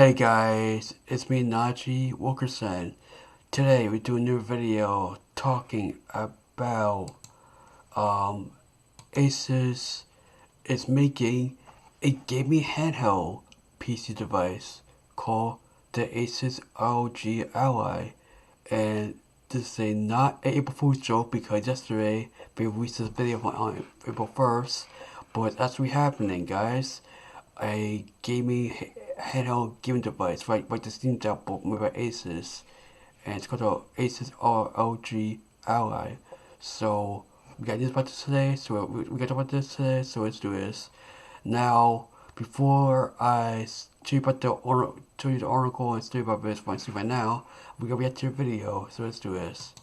Hey guys, it's me Najee Wilkerson. Today we do a new video talking about Asus is making a gaming handheld PC device called the Asus ROG Ally, and this is not an April Fool's joke because yesterday we released this video on April 1st, but it's actually happening, guys. A gaming handheld gaming device, like the Steam Deck, but made by Asus, and it's called the Asus ROG Ally. So we got news about this today. So we got to talk about this today. So let's do this. Now, before I tell you about the article and story about this, what I see right now, we gotta react to your video. So let's do this.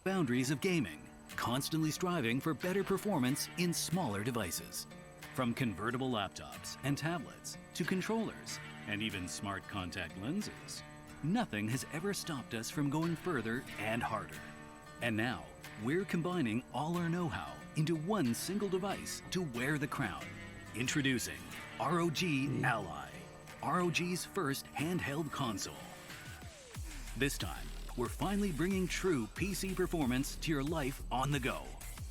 Boundaries of gaming, constantly striving for better performance in smaller devices. From convertible laptops and tablets to controllers and even smart contact lenses, nothing has ever stopped us from going further and harder. And now, we're combining all our know-how into one single device to wear the crown. Introducing ROG Ally, ROG's first handheld console. This time, we're finally bringing true PC performance to your life on the go.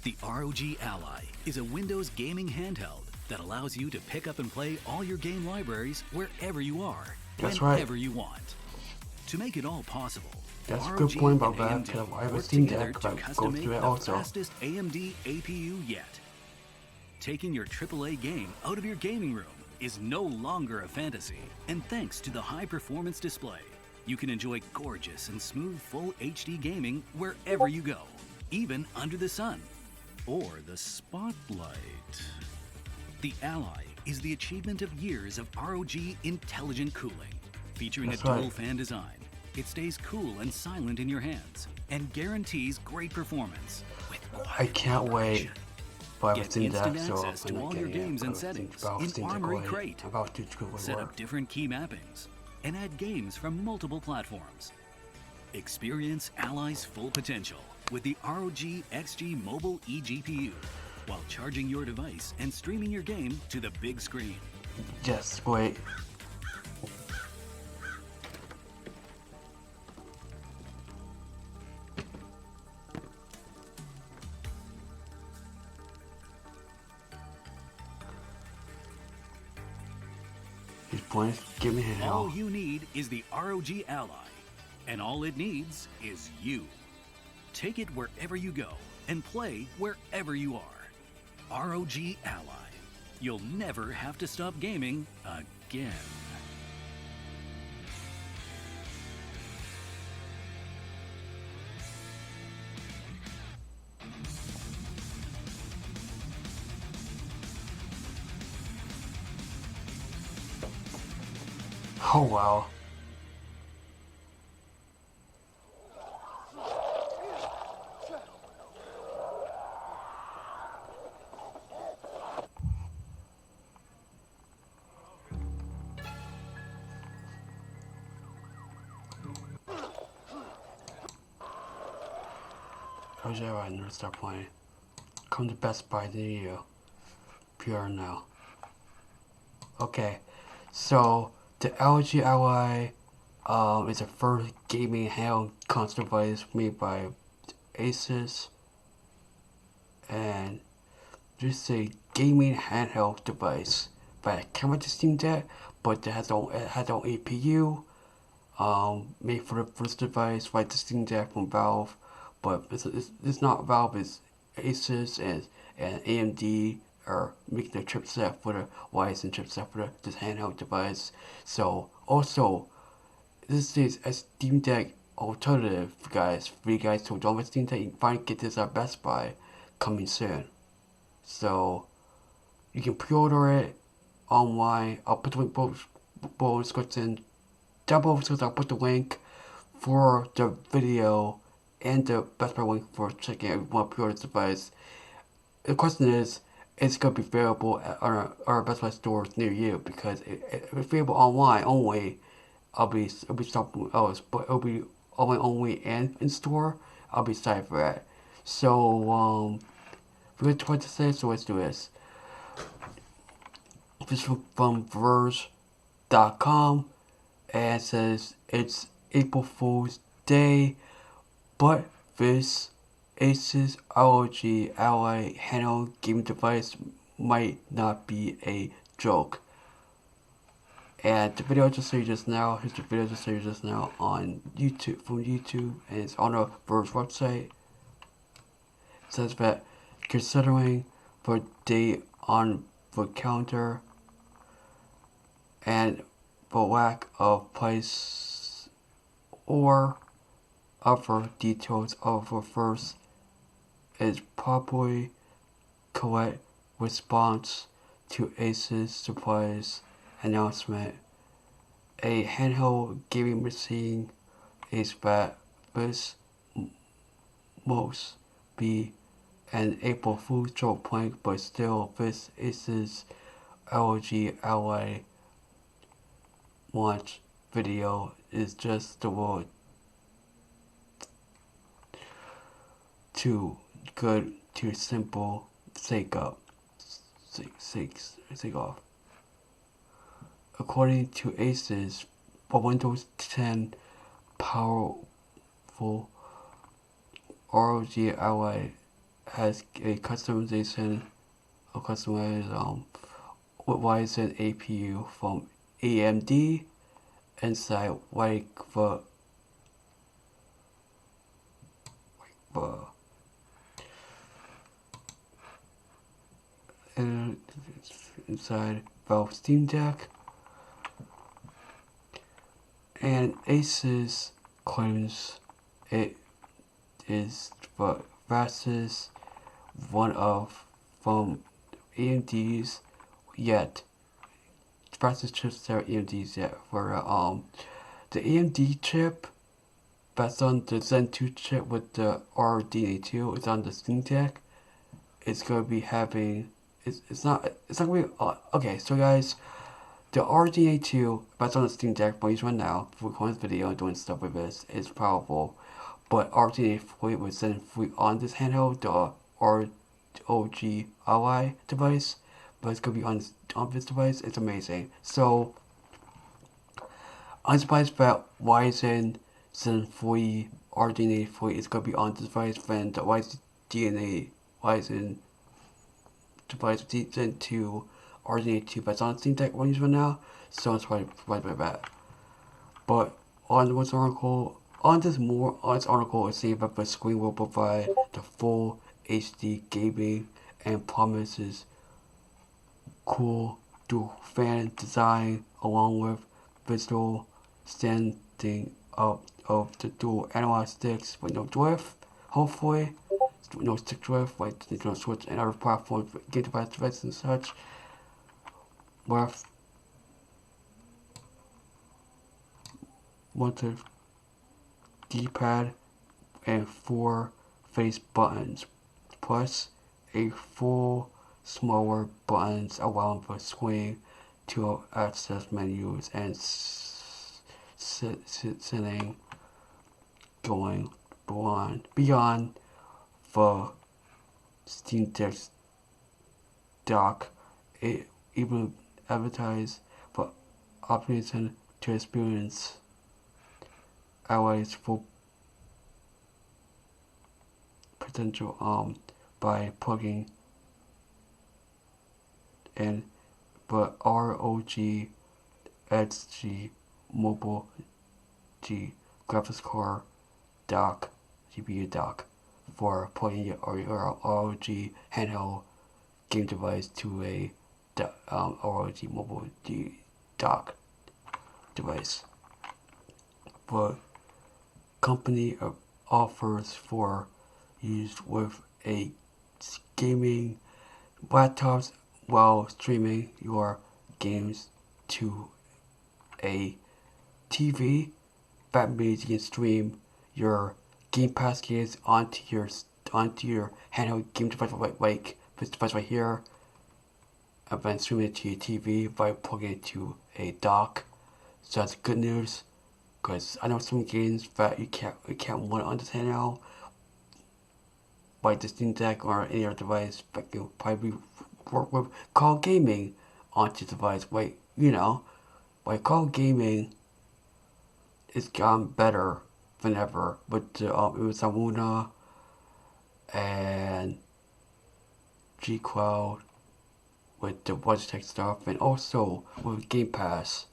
The ROG Ally is a Windows gaming handheld that allows you to pick up and play all your game libraries wherever you are, whenever you want. To make it all possible, That's a ROG good point about and that, AMD because I have a work Steam together Deck, to but custom go make through it the also. fastest AMD APU yet. Taking your AAA game out of your gaming room is no longer a fantasy, and thanks to the high-performance display, you can enjoy gorgeous and smooth full HD gaming wherever you go, even under the sun or the spotlight. The Ally is the achievement of years of ROG intelligent cooling. Featuring a dual fan design, it stays cool and silent in your hands and guarantees great performance with I can't wait. Get instant access to all your games and settings in Armory Crate. Set up different key mappings and add games from multiple platforms. Experience Ally's full potential with the ROG XG Mobile eGPU while charging your device and streaming your game to the big screen. Just wait. These points, give me a hand. All you need is the ROG Ally, and all it needs is you. Take it wherever you go and play wherever you are. ROG Ally. You'll never have to stop gaming again. Oh wow. ROG Ally never stop playing. Come to Best Buy near you. Pure now. Okay, so the ROG Ally is the first gaming handheld console device made by Asus, and this is a gaming handheld device by a camera to Steam Deck, but it has its own APU made for this device, like the Steam Deck from Valve, but it's not Valve, it's Asus and AMD are making the chipset for the Ryzen chipset for this handheld device. So also, this is a Steam Deck alternative, guys. For you guys who don't have a Steam Deck, you can finally get this at Best Buy coming soon. So you can pre-order it online. I'll put the link both description down below, so I'll put the link for the video and the Best Buy link for checking out if you want to pre-order this device. The question is going to be available at our Best Buy stores near you, because if it's available online only, I'll be stopping else, but it'll be online only and in store. I'll be excited for that. So we're going to try to say, so let's do this. This is from Verge.com, and it says it's April Fool's Day, but this Asus ROG Ally handheld gaming device might not be a joke. And the video I just saw you just now, here's the video I just saw you just now on YouTube, from YouTube, and it's on the Verge website. It says that considering the date on the calendar and the lack of price or other details of the first is probably correct response to Asus surprise announcement. A handheld gaming machine is that this most be an April Fool's joke prank, but still this Asus ROG Ally launch video is just the word too good to simple sake off. According to Asus, a Windows 10 powerful ROG Ally has a customized with Ryzen APU from AMD inside like the inside Valve Steam Deck, and Asus claims it is the fastest one of from AMD's yet fastest chipset AMD's yet for the AMD chip that's on the Zen 2 chip with the RDNA2 is on the Steam Deck. It's gonna be having it's not gonna be okay. So guys, the RDNA2 that's on the Steam Deck, but he's right now for recording this video and doing stuff with this is powerful. But RDNA3 with Zen 3 on this handheld, the ROG Ally device, but it's gonna be on this device. It's amazing. So I'm surprised that Ryzen Zen 3 RDNA3 is gonna be on this device when the Ryzen device Zen 2 RDNA2 that's on Steam Deck running right now. So I'm surprised by that. But on this article, on this article, it's saying that the screen will provide the full HD gaming and promises cool dual fan design along with visual standing up of the dual analog sticks with no drift, hopefully. No stick drift, like Nintendo Switch and other platforms, game devices and such. With one D-pad and 4 face buttons, plus a full smaller buttons allowing the screen to access menus and sitting going beyond the Steam Deck's dock. It even advertised for option to experience Ally's full potential by plugging in the ROG XG Mobile G graphics card dock, GPU dock, for plugging your ROG handheld game device to a ROG Mobile G dock device. The company offers for use with a gaming laptops while streaming your games to a TV. That means you can stream your Game Pass games onto your handheld game device, like this device right here, and then stream it to your TV by plugging it to a dock. So that's good news, because I know some games that you can't run on this handheld, like the Steam Deck or any other device that you probably work with called gaming onto the device. Like, like cloud gaming it's gotten better than ever with the it was Luna and G Cloud with the Logitech stuff, and also with Game Pass.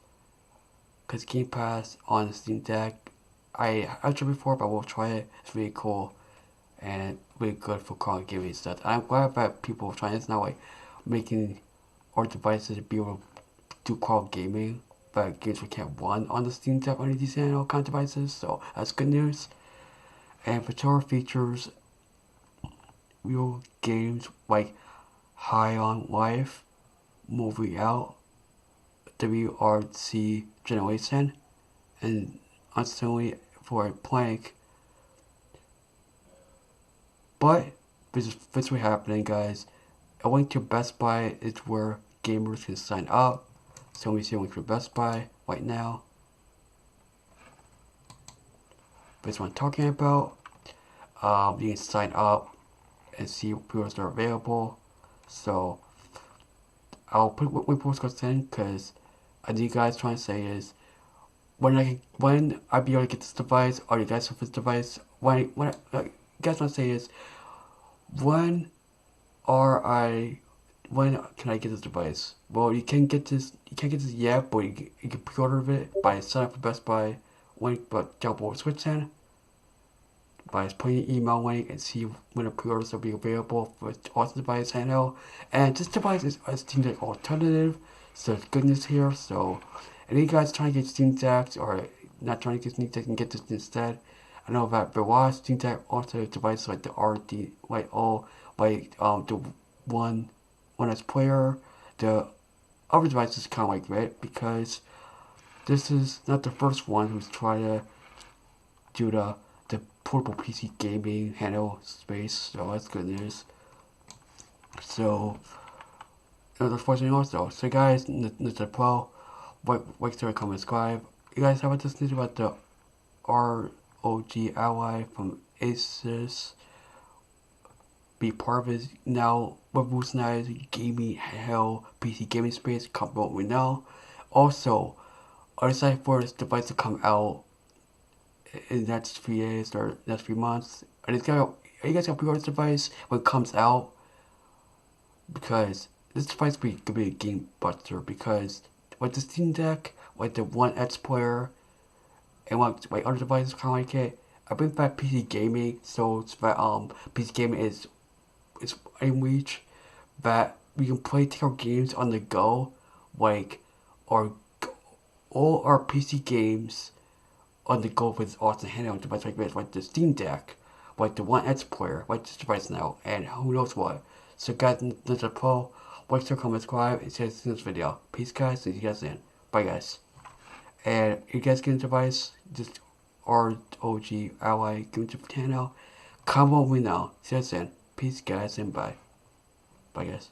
Cause Game Pass on Steam Deck, I've tried before, but we'll try it. It's really cool and really good for cloud gaming stuff. I'm glad that people are trying. It's not like making our devices to be able to do cloud gaming, but games we can't run on the Steam Deck on these kind of devices. So that's good news. And for tour features, real games like High on Life, Movie Out, WRC Generation, and instantly for a plank. But this is what's happening, guys. A link to Best Buy is where gamers can sign up. So we see a link for Best Buy right now. That's what I'm talking about. You can sign up and see what pre-orders are available. So I'll put what pre-orders in because I think you guys trying to say is when I be able to get this device or you guys have this device, when you guys want to say is when when can I get this device? Well, you can't get this yet, but you can pre-order it by signing up for Best Buy link, but down below switch in by putting your email link and see when the pre-orders will be available for all the device handheld. And this device is a Steam Deck alternative, so it's good news here. So, any guys trying to get Steam Decks or not trying to get Steam Deck can get this instead. I know that there was Steam Deck alternative devices like the RD, the one as player. The other devices kind of like that because this is not the first one who's trying to do the portable PC gaming handheld space, so that's good news. So, that's fortunate also. So, guys, NajeeTechPro, like, share, comment, subscribe. You guys have this news about the ROG Ally from Asus. Be part of it now. Revolutionized gaming handheld PC gaming space. Come what we know. Also, are excited for this device to come out in the next 3 days or next 3 months. Are you guys gonna pre-order this device when it comes out? Because this device could be a game buster because with the Steam Deck, with the One X player, and like other devices kind of like it, I bring back PC gaming, so it's that PC gaming is in reach that we can take our games on the go, like or all our PC games on the go with awesome handheld device like this, like the Steam Deck, like the One X player, like this device now, and who knows what. So guys, NajeeTechPro, like, share, comment, subscribe, and share this video. Peace guys, see you guys in. Bye guys. And if you guys get a device, just ROG Ally, give it to channel. Comment me now. See you guys in. Peace guys and bye. Bye guys.